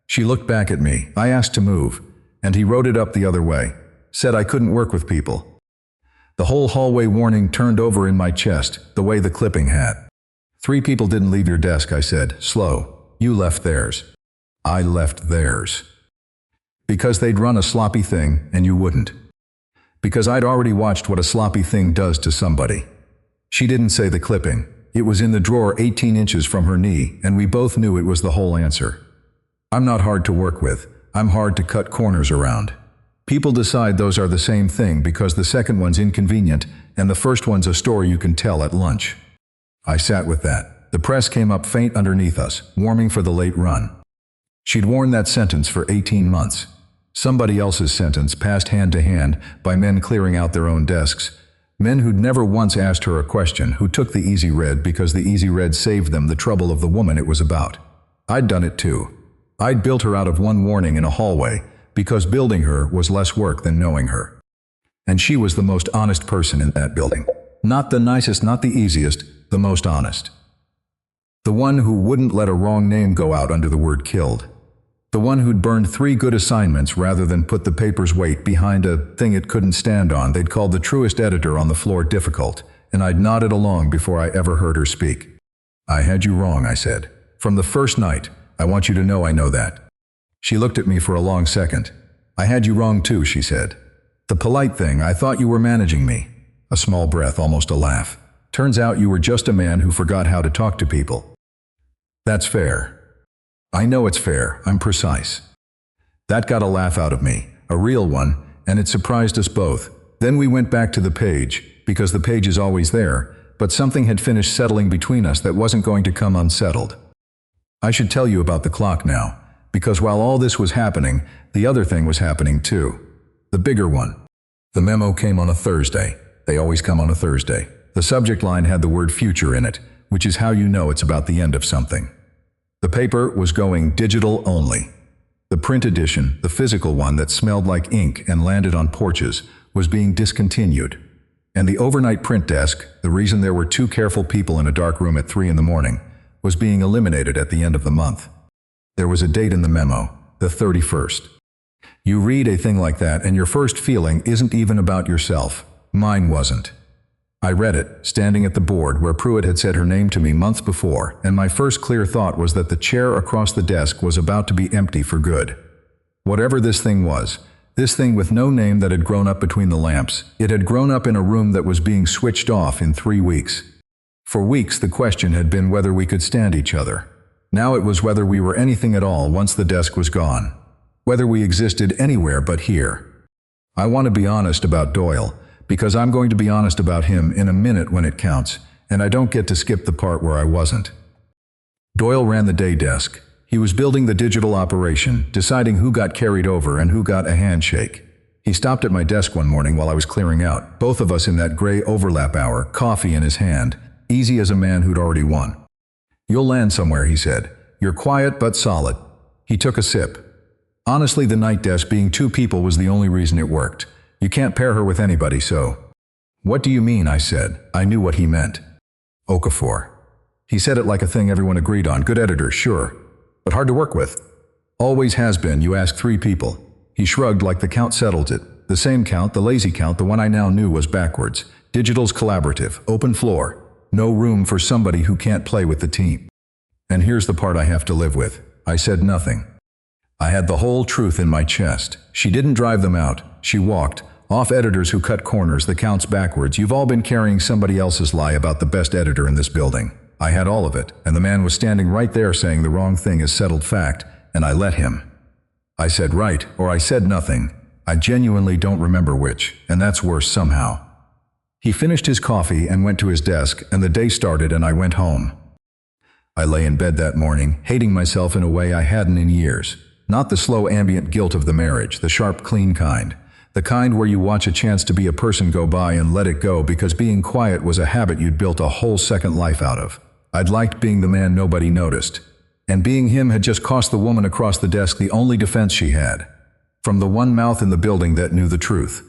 She looked back at me. "I asked to move, and he wrote it up the other way. Said I couldn't work with people." The whole hallway warning turned over in my chest, the way the clipping had. "3 people didn't leave your desk," I said, slow. "You left theirs." "I left theirs." "Because they'd run a sloppy thing, and you wouldn't." "Because I'd already watched what a sloppy thing does to somebody." She didn't say the clipping. It was in the drawer 18 inches from her knee, and we both knew it was the whole answer. I'm not hard to work with. I'm hard to cut corners around. People decide those are the same thing because the second one's inconvenient, and the first one's a story you can tell at lunch. I sat with that. The press came up faint underneath us, warming for the late run. She'd worn that sentence for 18 months. Somebody else's sentence passed hand to hand by men clearing out their own desks. Men who'd never once asked her a question, who took the easy read because the easy read saved them the trouble of the woman it was about. I'd done it too. I'd built her out of one warning in a hallway because building her was less work than knowing her. And she was the most honest person in that building. Not the nicest, not the easiest, the most honest. The one who wouldn't let a wrong name go out under the word killed. The one who'd burned 3 good assignments rather than put the paper's weight behind a thing it couldn't stand on. They'd called the truest editor on the floor difficult, and I'd nodded along before I ever heard her speak. "I had you wrong," I said. "From the first night. I want you to know I know that." She looked at me for a long second. "I had you wrong too," she said. "The polite thing, I thought you were managing me." A small breath, almost a laugh. "Turns out you were just a man who forgot how to talk to people." "That's fair." "I know it's fair. I'm precise." That got a laugh out of me, a real one, and it surprised us both. Then we went back to the page, because the page is always there, but something had finished settling between us that wasn't going to come unsettled. I should tell you about the clock now, because while all this was happening, the other thing was happening too. The bigger one. The memo came on a Thursday. They always come on a Thursday. The subject line had the word future in it, which is how you know it's about the end of something. The paper was going digital only. The print edition, the physical one that smelled like ink and landed on porches, was being discontinued. And the overnight print desk, the reason there were 2 careful people in a dark room at 3 in the morning, was being eliminated at the end of the month. There was a date in the memo, the 31st. You read a thing like that and your first feeling isn't even about yourself. Mine wasn't. I read it, standing at the board where Pruitt had said her name to me months before, and my first clear thought was that the chair across the desk was about to be empty for good. Whatever this thing was, this thing with no name that had grown up between the lamps, it had grown up in a room that was being switched off in 3 weeks. For weeks the question had been whether we could stand each other. Now it was whether we were anything at all once the desk was gone. Whether we existed anywhere but here. I want to be honest about Doyle, because I'm going to be honest about him in a minute when it counts, and I don't get to skip the part where I wasn't. Doyle ran the day desk. He was building the digital operation, deciding who got carried over and who got a handshake. He stopped at my desk one morning while I was clearing out, both of us in that gray overlap hour, coffee in his hand, easy as a man who'd already won. "You'll land somewhere," he said. "You're quiet but solid." He took a sip. Honestly, the night desk being 2 people was the only reason it worked. You can't pair her with anybody, so. "What do you mean?" I said. I knew what he meant. Okafor. He said it like a thing everyone agreed on. Good editor, sure. But hard to work with. Always has been, you ask 3 people. He shrugged like the count settled it. The same count, the lazy count, the one I now knew was backwards. Digital's collaborative, open floor. No room for somebody who can't play with the team. And here's the part I have to live with. I said nothing. I had the whole truth in my chest. She didn't drive them out. She walked. Off editors who cut corners, the counts backwards. You've all been carrying somebody else's lie about the best editor in this building. I had all of it, and the man was standing right there saying the wrong thing is settled fact, and I let him. I said right, or I said nothing. I genuinely don't remember which, and that's worse somehow. He finished his coffee and went to his desk, and the day started and I went home. I lay in bed that morning, hating myself in a way I hadn't in years. Not the slow ambient guilt of the marriage, the sharp, clean kind. The kind where you watch a chance to be a person go by and let it go because being quiet was a habit you'd built a whole second life out of. I'd liked being the man nobody noticed. And being him had just cost the woman across the desk the only defense she had. From the one mouth in the building that knew the truth.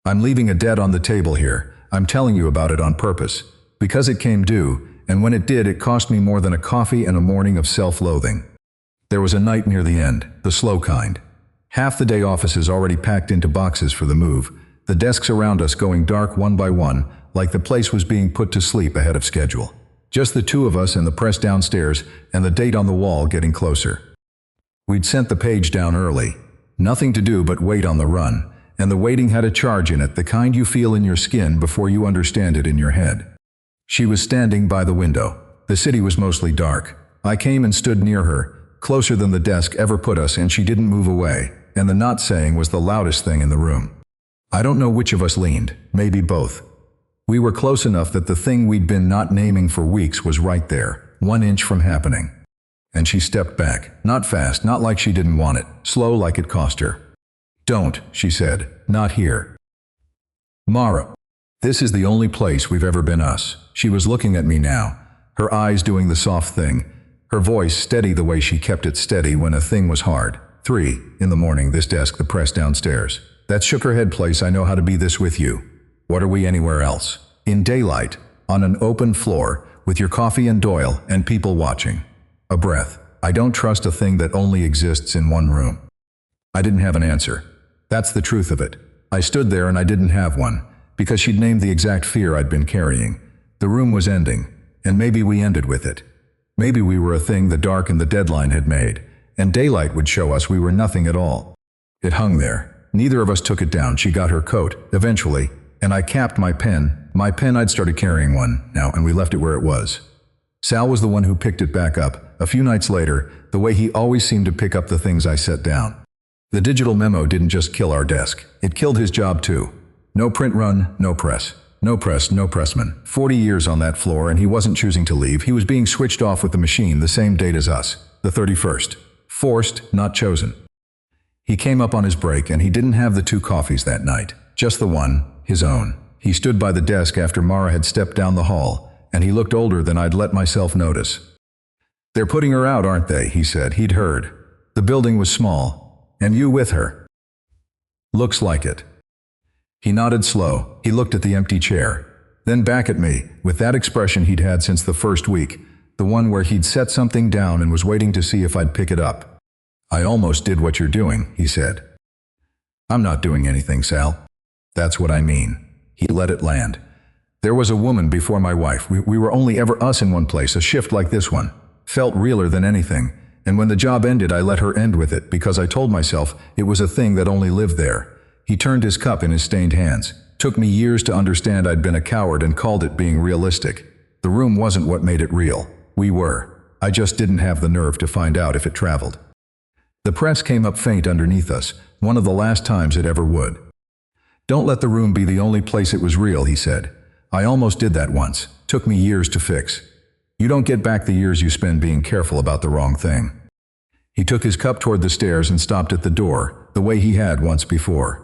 I'm leaving a debt on the table here. I'm telling you about it on purpose. Because it came due, and when it did, it cost me more than a coffee and a morning of self-loathing. There was a night near the end, the slow kind. Half the day offices already packed into boxes for the move, the desks around us going dark one by one, like the place was being put to sleep ahead of schedule. Just the 2 of us and the press downstairs, and the date on the wall getting closer. We'd sent the page down early. Nothing to do but wait on the run, and the waiting had a charge in it, the kind you feel in your skin before you understand it in your head. She was standing by the window. The city was mostly dark. I came and stood near her, closer than the desk ever put us, and she didn't move away, and the not saying was the loudest thing in the room. I don't know which of us leaned, maybe both. We were close enough that the thing we'd been not naming for weeks was right there, 1 inch from happening. And she stepped back, not fast, not like she didn't want it, slow like it cost her. "Don't," she said, "not here. Mara, this is the only place we've ever been us." She was looking at me now, her eyes doing the soft thing, her voice steady the way she kept it steady when a thing was hard. 3 in the morning, this desk, the press downstairs. That shook her head place. I know how to be this with you. What are we anywhere else? In daylight, on an open floor, with your coffee and Doyle, and people watching. A breath. I don't trust a thing that only exists in one room. I didn't have an answer. That's the truth of it. I stood there and I didn't have one, because she'd named the exact fear I'd been carrying. The room was ending, and maybe we ended with it. Maybe we were a thing the dark and the deadline had made, and daylight would show us we were nothing at all. It hung there. Neither of us took it down. She got her coat, eventually, and I capped my pen. My pen, I'd started carrying one now, and we left it where it was. Sal was the one who picked it back up, a few nights later, the way he always seemed to pick up the things I set down. The digital memo didn't just kill our desk. It killed his job too. No print run, no press. No press, no pressman. 40 years on that floor, and he wasn't choosing to leave. He was being switched off with the machine the same date as us, the 31st. Forced, not chosen. He came up on his break, and he didn't have the 2 coffees that night. Just the one, his own. He stood by the desk after Mara had stepped down the hall, and he looked older than I'd let myself notice. "They're putting her out, aren't they?" he said. He'd heard. The building was small. "And you with her?" "Looks like it." He nodded slow. He looked at the empty chair. Then back at me, with that expression he'd had since the first week, the one where he'd set something down and was waiting to see if I'd pick it up. "I almost did what you're doing," he said. "I'm not doing anything, Sal. That's what I mean." He let it land. "There was a woman before my wife. We were only ever us in one place. A shift like this one felt realer than anything. And when the job ended, I let her end with it because I told myself it was a thing that only lived there. He turned his cup in his stained hands. Took me years to understand I'd been a coward and called it being realistic. The room wasn't what made it real. We were. I just didn't have the nerve to find out if it traveled. The press came up faint underneath us, one of the last times it ever would. "Don't let the room be the only place it was real," he said. "I almost did that once. Took me years to fix. You don't get back the years you spend being careful about the wrong thing." He took his cup toward the stairs and stopped at the door, the way he had once before.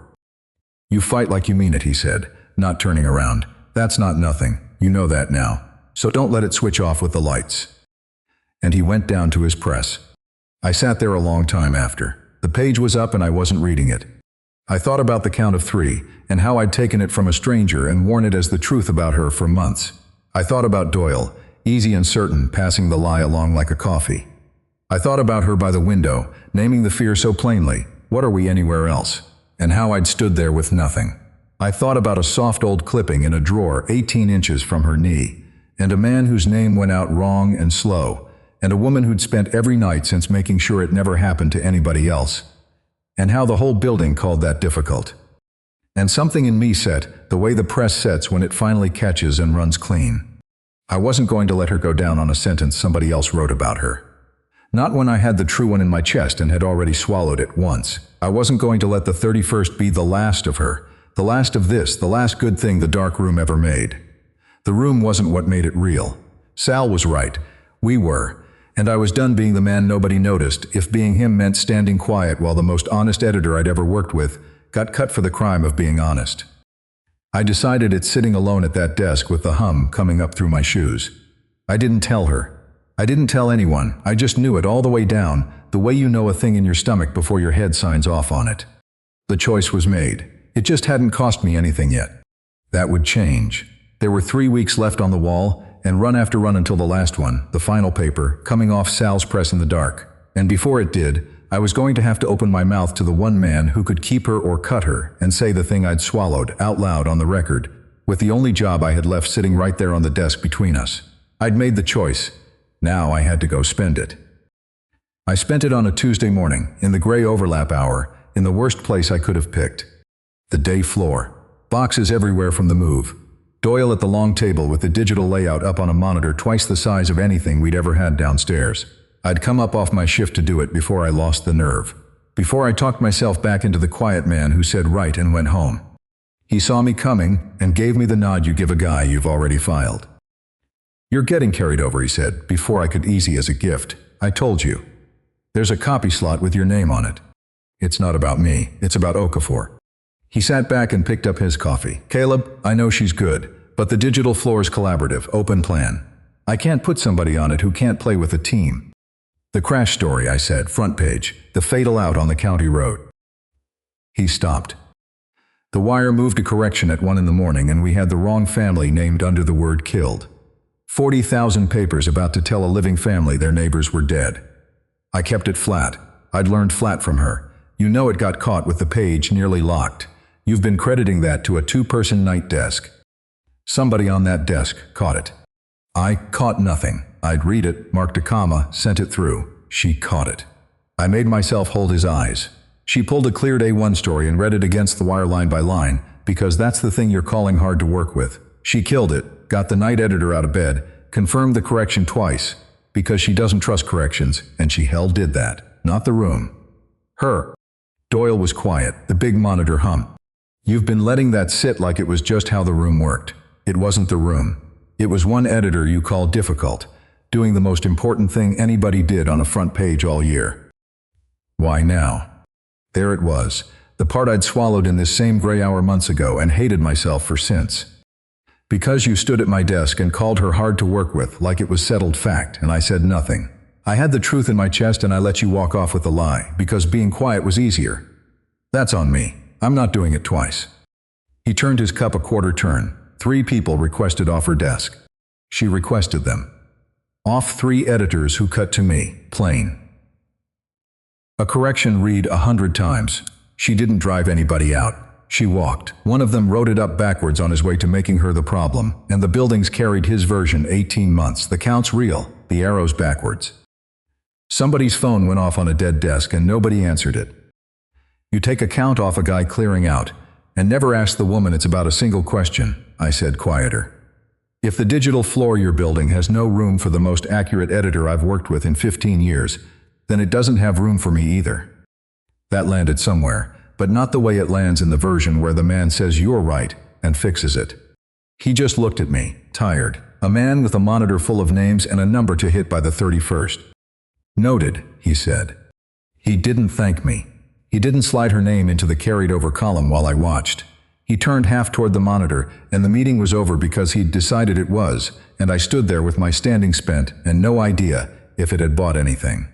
"You fight like you mean it," he said, not turning around. "That's not nothing. You know that now. So don't let it switch off with the lights." And he went down to his press. I sat there a long time after. The page was up and I wasn't reading it. I thought about the count of 3, and how I'd taken it from a stranger and worn it as the truth about her for months. I thought about Doyle, easy and certain, passing the lie along like a coffee. I thought about her by the window, naming the fear so plainly, "What are we anywhere else?" And how I'd stood there with nothing. I thought about a soft old clipping in a drawer 18 inches from her knee, and a man whose name went out wrong and slow, and a woman who'd spent every night since making sure it never happened to anybody else, and how the whole building called that difficult. And something in me set, the way the press sets when it finally catches and runs clean. I wasn't going to let her go down on a sentence somebody else wrote about her. Not when I had the true one in my chest and had already swallowed it once. I wasn't going to let the 31st be the last of her, the last of this, the last good thing the dark room ever made. The room wasn't what made it real. Sal was right. We were. And I was done being the man nobody noticed, if being him meant standing quiet while the most honest editor I'd ever worked with got cut for the crime of being honest. I decided it sitting alone at that desk with the hum coming up through my shoes. I didn't tell her. I didn't tell anyone. I just knew it all the way down, the way you know a thing in your stomach before your head signs off on it. The choice was made. It just hadn't cost me anything yet. That would change. There were 3 weeks left on the wall, and run after run until the last one, the final paper, coming off Sal's press in the dark. And before it did, I was going to have to open my mouth to the one man who could keep her or cut her and say the thing I'd swallowed out loud on the record, with the only job I had left sitting right there on the desk between us. I'd made the choice. Now I had to go spend it. I spent it on a Tuesday morning, in the gray overlap hour, in the worst place I could have picked. The day floor. Boxes everywhere from the move. Doyle at the long table with the digital layout up on a monitor twice the size of anything we'd ever had downstairs. I'd come up off my shift to do it before I lost the nerve. Before I talked myself back into the quiet man who said right and went home. He saw me coming and gave me the nod you give a guy you've already filed. "You're getting carried over," he said, before I could easy as a gift. "I told you. There's a copy slot with your name on it. It's not about me. It's about Okafor." He sat back and picked up his coffee. "Caleb, I know she's good, but the digital floor's collaborative, open plan. I can't put somebody on it who can't play with a team." "The crash story," I said, front page, the fatal out on the county road. He stopped. The wire moved a correction at 1 in the morning, and we had the wrong family named under the word killed. 40,000 papers about to tell a living family their neighbors were dead. I kept it flat. I'd learned flat from her. You know it got caught with the page nearly locked. You've been crediting that to a 2-person night desk. Somebody on that desk caught it. I caught nothing. I'd read it, marked a comma, sent it through. She caught it. I made myself hold his eyes. She pulled a cleared A1 story and read it against the wire line by line, because that's the thing you're calling hard to work with. She killed it, got the night editor out of bed, confirmed the correction twice, because she doesn't trust corrections, and she hell did that. Not the room. Her. Doyle was quiet, the big monitor hummed. "You've been letting that sit like it was just how the room worked. It wasn't the room. It was one editor you call difficult, doing the most important thing anybody did on a front page all year." Why now? There it was, the part I'd swallowed in this same gray hour months ago and hated myself for since. "Because you stood at my desk and called her hard to work with, like it was settled fact, and I said nothing. I had the truth in my chest and I let you walk off with the lie, because being quiet was easier. That's on me. I'm not doing it twice." He turned his cup a quarter turn. 3 people requested off her desk. She requested them. Off 3 editors who cut to me, plain. A correction read 100 times. She didn't drive anybody out. She walked. One of them wrote it up backwards on his way to making her the problem, and the buildings carried his version 18 months. The count's real, the arrows backwards. Somebody's phone went off on a dead desk and nobody answered it. You take a count off a guy clearing out, and never ask the woman it's about a single question, I said quieter. If the digital floor you're building has no room for the most accurate editor I've worked with in 15 years, then it doesn't have room for me either. That landed somewhere, but not the way it lands in the version where the man says you're right and fixes it. He just looked at me, tired, a man with a monitor full of names and a number to hit by the 31st. Noted, he said. He didn't thank me. He didn't slide her name into the carried-over column while I watched. He turned half toward the monitor, and the meeting was over because he'd decided it was, and I stood there with my standing spent and no idea if it had bought anything.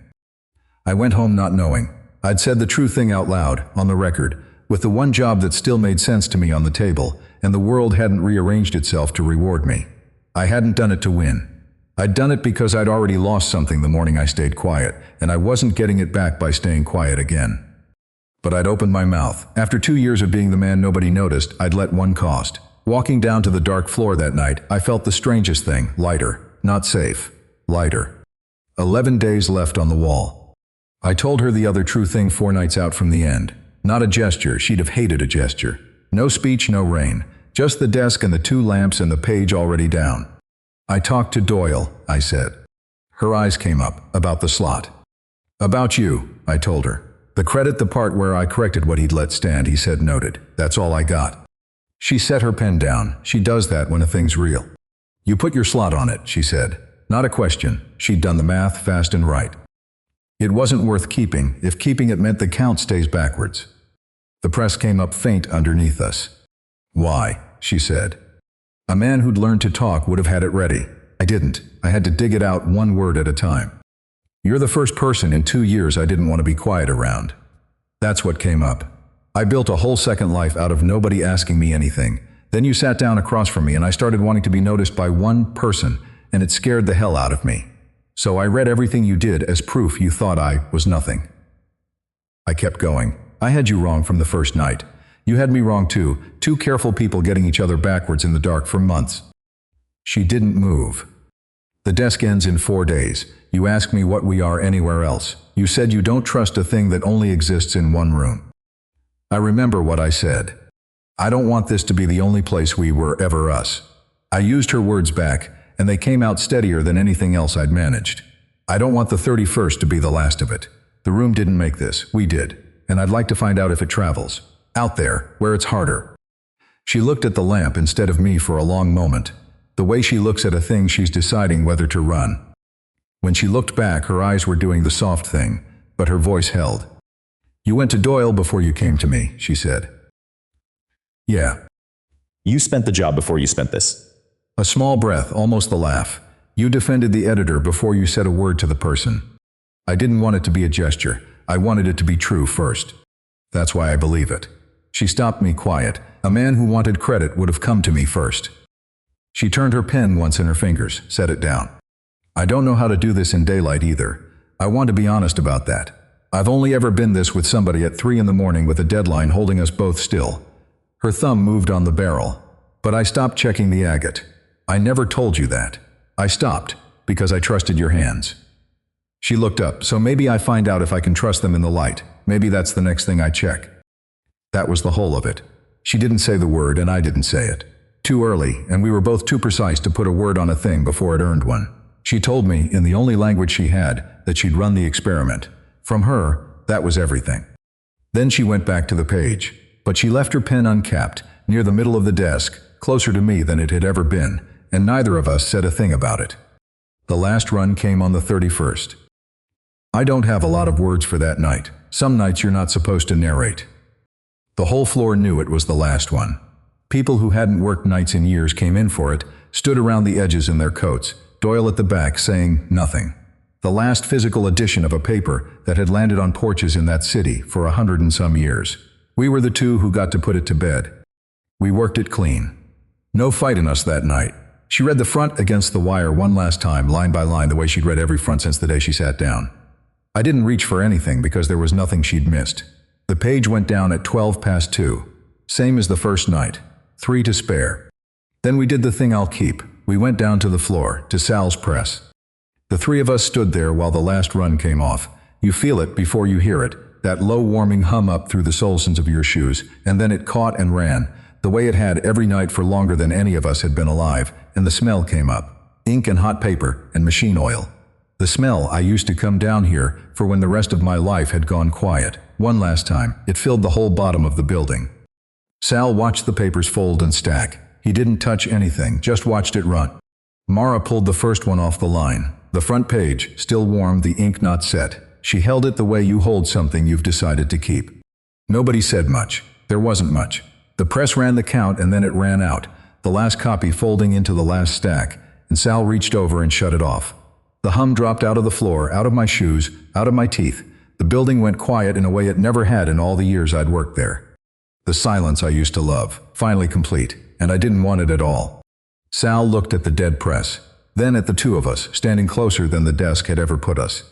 I went home not knowing. I'd said the true thing out loud, on the record, with the one job that still made sense to me on the table, and the world hadn't rearranged itself to reward me. I hadn't done it to win. I'd done it because I'd already lost something the morning I stayed quiet, and I wasn't getting it back by staying quiet again. But I'd opened my mouth. After 2 years of being the man nobody noticed, I'd let one cost. Walking down to the dark floor that night, I felt the strangest thing, lighter, not safe, lighter. 11 days left on the wall. I told her the other true thing 4 nights out from the end. Not a gesture, she'd have hated a gesture. No speech, no rain. Just the desk and the 2 lamps and the page already down. I talked to Doyle, I said. Her eyes came up, about the slot. About you, I told her. The credit the part where I corrected what he'd let stand, he said noted. That's all I got. She set her pen down. She does that when a thing's real. You put your slot on it, she said. Not a question. She'd done the math fast and right. It wasn't worth keeping, if keeping it meant the count stays backwards. The press came up faint underneath us. Why? She said. A man who'd learned to talk would have had it ready. I didn't. I had to dig it out one word at a time. You're the first person in 2 years I didn't want to be quiet around. That's what came up. I built a whole second life out of nobody asking me anything. Then you sat down across from me and I started wanting to be noticed by one person, and it scared the hell out of me. So I read everything you did as proof you thought I was nothing. I kept going. I had you wrong from the first night. You had me wrong too, 2 careful people getting each other backwards in the dark for months. She didn't move. The desk ends in 4 days. You ask me what we are anywhere else. You said you don't trust a thing that only exists in one room. I remember what I said. I don't want this to be the only place we were ever us. I used her words back, and they came out steadier than anything else I'd managed. I don't want the 31st to be the last of it. The room didn't make this, we did. And I'd like to find out if it travels. Out there, where it's harder. She looked at the lamp instead of me for a long moment. The way she looks at a thing she's deciding whether to run. When she looked back, her eyes were doing the soft thing, but her voice held. You went to Doyle before you came to me, she said. Yeah. You spent the job before you spent this. A small breath, almost a laugh. You defended the editor before you said a word to the person. I didn't want it to be a gesture. I wanted it to be true first. That's why I believe it. She stopped me quiet. A man who wanted credit would have come to me first. She turned her pen once in her fingers, set it down. I don't know how to do this in daylight either. I want to be honest about that. I've only ever been this with somebody at 3 in the morning with a deadline holding us both still. Her thumb moved on the barrel, but I stopped checking the agate. I never told you that. I stopped because I trusted your hands. She looked up, so maybe I find out if I can trust them in the light. Maybe that's the next thing I check. That was the whole of it. She didn't say the word and I didn't say it. Too early, and we were both too precise to put a word on a thing before it earned one. She told me, in the only language she had, that she'd run the experiment. From her, that was everything. Then she went back to the page, but she left her pen uncapped, near the middle of the desk, closer to me than it had ever been, and neither of us said a thing about it. The last run came on the 31st. I don't have a lot of words for that night. Some nights you're not supposed to narrate. The whole floor knew it was the last one. People who hadn't worked nights in years came in for it, stood around the edges in their coats, Doyle at the back saying nothing. The last physical edition of a paper that had landed on porches in that city for 100 and some years. We were the 2 who got to put it to bed. We worked it clean. No fight in us that night. She read the front against the wire one last time, line by line, the way she'd read every front since the day she sat down. I didn't reach for anything because there was nothing she'd missed. The page went down at 2:12. Same as the first night. 3 to spare. Then we did the thing I'll keep. We went down to the floor, to Sal's press. The three of us stood there while the last run came off. You feel it before you hear it, that low warming hum up through the soles of your shoes, and then it caught and ran, the way it had every night for longer than any of us had been alive, and the smell came up. Ink and hot paper and machine oil. The smell I used to come down here for when the rest of my life had gone quiet. One last time, it filled the whole bottom of the building. Sal watched the papers fold and stack. He didn't touch anything, just watched it run. Mara pulled the first one off the line. The front page, still warm, the ink not set. She held it the way you hold something you've decided to keep. Nobody said much. There wasn't much. The press ran the count and then it ran out, the last copy folding into the last stack, and Sal reached over and shut it off. The hum dropped out of the floor, out of my shoes, out of my teeth. The building went quiet in a way it never had in all the years I'd worked there. The silence I used to love, finally complete, and I didn't want it at all. Sal looked at the dead press, then at the two of us, standing closer than the desk had ever put us.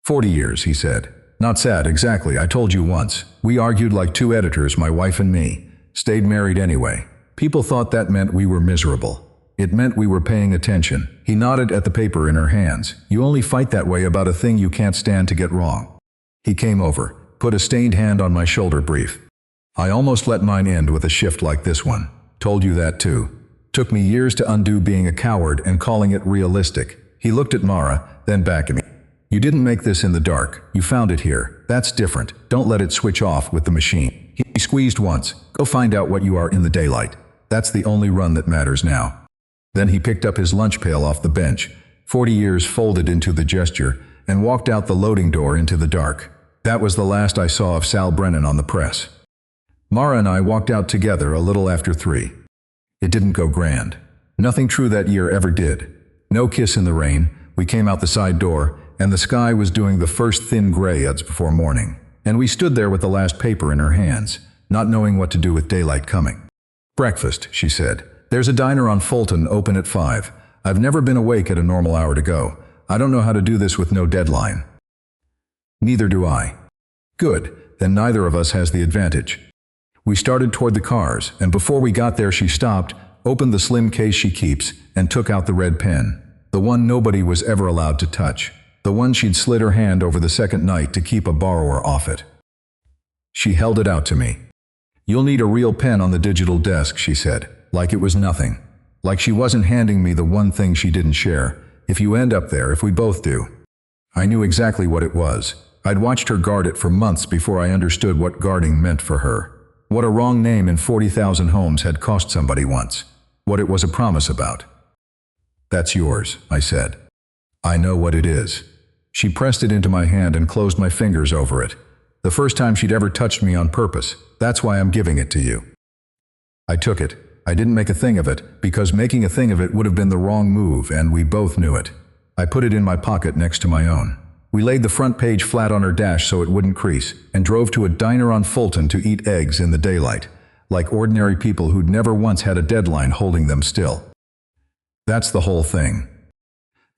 40 years, he said. Not sad, exactly, I told you once. We argued like two editors, my wife and me. Stayed married anyway. People thought that meant we were miserable. It meant we were paying attention. He nodded at the paper in her hands. You only fight that way about a thing you can't stand to get wrong. He came over, put a stained hand on my shoulder, brief. I almost let mine end with a shift like this one. Told you that too. Took me years to undo being a coward and calling it realistic. He looked at Mara, then back at me. You didn't make this in the dark. You found it here. That's different. Don't let it switch off with the machine. He squeezed once. Go find out what you are in the daylight. That's the only run that matters now. Then he picked up his lunch pail off the bench, 40 years folded into the gesture, and walked out the loading door into the dark. That was the last I saw of Sal Brennan on the press. Mara and I walked out together a little after 3. It didn't go grand. Nothing true that year ever did. No kiss in the rain. We came out the side door, and the sky was doing the first thin gray uds before morning. And we stood there with the last paper in our hands, not knowing what to do with daylight coming. Breakfast, she said. There's a diner on Fulton open at 5. I've never been awake at a normal hour to go. I don't know how to do this with no deadline. Neither do I. Good, then neither of us has the advantage. We started toward the cars, and before we got there she stopped, opened the slim case she keeps, and took out the red pen. The one nobody was ever allowed to touch. The one she'd slid her hand over the second night to keep a borrower off it. She held it out to me. You'll need a real pen on the digital desk, she said, like it was nothing. Like she wasn't handing me the one thing she didn't share. If you end up there, if we both do. I knew exactly what it was. I'd watched her guard it for months before I understood what guarding meant for her. What a wrong name in 40,000 homes had cost somebody once. What it was a promise about. That's yours, I said. I know what it is. She pressed it into my hand and closed my fingers over it. The first time she'd ever touched me on purpose. That's why I'm giving it to you. I took it. I didn't make a thing of it, because making a thing of it would have been the wrong move, and we both knew it. I put it in my pocket next to my own. We laid the front page flat on her dash so it wouldn't crease, and drove to a diner on Fulton to eat eggs in the daylight, like ordinary people who'd never once had a deadline holding them still. That's the whole thing.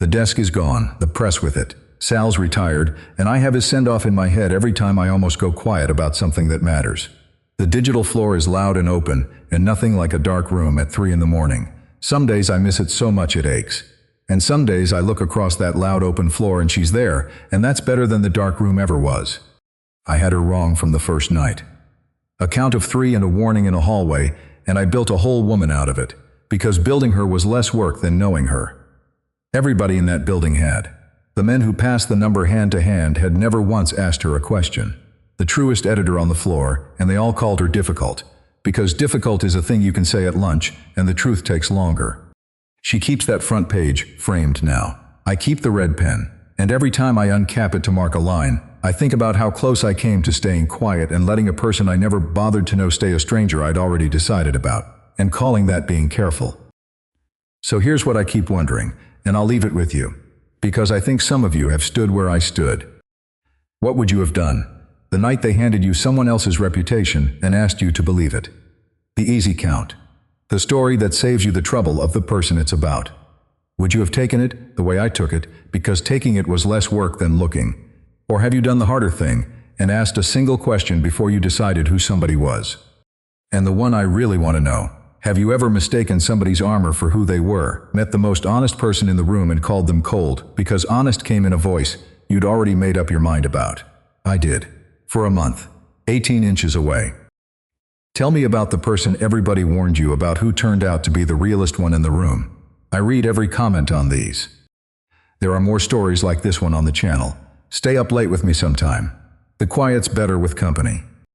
The desk is gone, the press with it. Sal's retired, and I have his send-off in my head every time I almost go quiet about something that matters. The digital floor is loud and open, and nothing like a dark room at 3 in the morning. Some days I miss it so much it aches. And some days I look across that loud open floor and she's there, and that's better than the dark room ever was. I had her wrong from the first night. A count of 3 and a warning in a hallway, and I built a whole woman out of it, because building her was less work than knowing her. Everybody in that building had. The men who passed the number hand to hand had never once asked her a question. The truest editor on the floor, and they all called her difficult, because difficult is a thing you can say at lunch, and the truth takes longer. She keeps that front page, framed now. I keep the red pen, and every time I uncap it to mark a line, I think about how close I came to staying quiet and letting a person I never bothered to know stay a stranger I'd already decided about, and calling that being careful. So here's what I keep wondering, and I'll leave it with you, because I think some of you have stood where I stood. What would you have done the night they handed you someone else's reputation and asked you to believe it? The easy count. The story that saves you the trouble of the person it's about. Would you have taken it the way I took it, because taking it was less work than looking? Or have you done the harder thing and asked a single question before you decided who somebody was? And the one I really want to know, Have you ever mistaken somebody's armor for who they were, met the most honest person in the room and called them cold because honest came in a voice you'd already made up your mind about? I did. For a month. 18 inches away. Tell me about the person everybody warned you about who turned out to be the realest one in the room. I read every comment on these. There are more stories like this one on the channel. Stay up late with me sometime. The quiet's better with company.